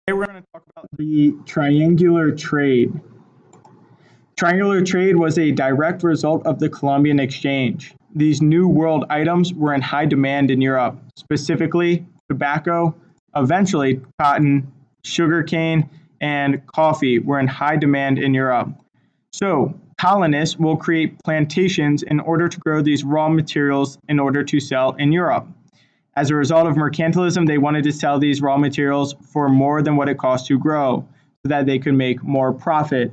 Today we're going to talk about the triangular trade. Triangular trade was a direct result of the Columbian Exchange. These New World items were in high demand in Europe, specifically tobacco, eventually cotton, sugarcane, and coffee were in high demand in Europe. So colonists will create plantations in order to grow these raw materials in order to sell in Europe. As a result of mercantilism, they wanted to sell these raw materials for more than what it cost to grow so that they could make more profit.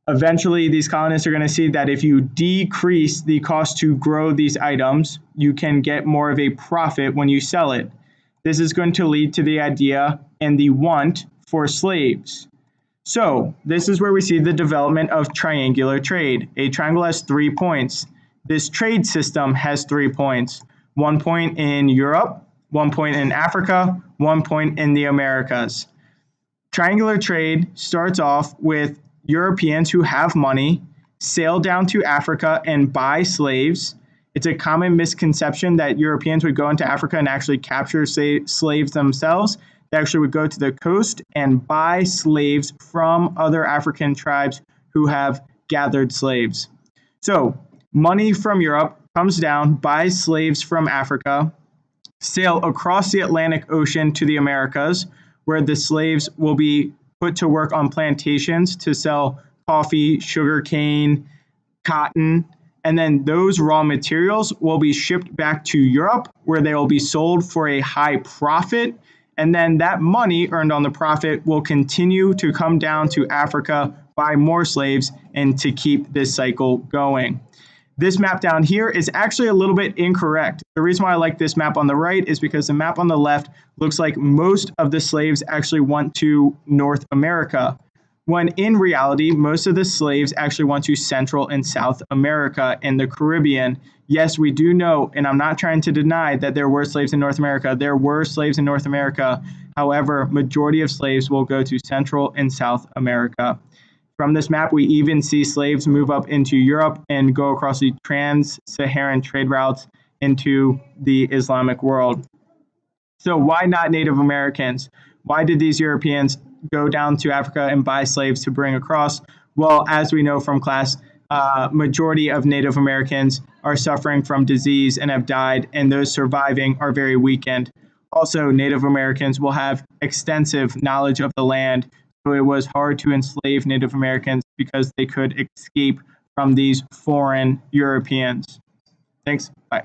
Eventually, these colonists are going to see that if you decrease the cost to grow these items, you can get more of a profit when you sell it. This is going to lead to the idea and the want for slaves. So this is where we see the development of triangular trade. A triangle has 3 points. This trade system has 3 points. 1 point in Europe, 1 point in Africa, 1 point in the Americas. Triangular trade starts off with Europeans who have money sail down to Africa and buy slaves. It's a common misconception that Europeans would go into Africa and actually capture slaves themselves. They actually would go to the coast and buy slaves from other African tribes who have gathered slaves. So money from Europe comes down, buys slaves from Africa, sail across the Atlantic Ocean to the Americas, where the slaves will be put to work on plantations to sell coffee, sugarcane, cotton, and then those raw materials will be shipped back to Europe, where they will be sold for a high profit, and then that money earned on the profit will continue to come down to Africa, buy more slaves, and to keep this cycle going. This map down here is actually a little bit incorrect. The reason why I like this map on the right is because the map on the left looks like most of the slaves actually went to North America, when in reality, most of the slaves actually went to Central and South America and the Caribbean. Yes, we do know, and I'm not trying to deny that there were slaves in North America. There were slaves in North America. However, majority of slaves will go to Central and South America. From this map, we even see slaves move up into Europe and go across the trans-Saharan trade routes into the Islamic world. So why not Native Americans? Why did these Europeans go down to Africa and buy slaves to bring across? Well, as we know from class, majority of Native Americans are suffering from disease and have died, and those surviving are very weakened. Also, Native Americans will have extensive knowledge of the land. So it was hard to enslave Native Americans because they could escape from these foreign Europeans. Thanks. Bye.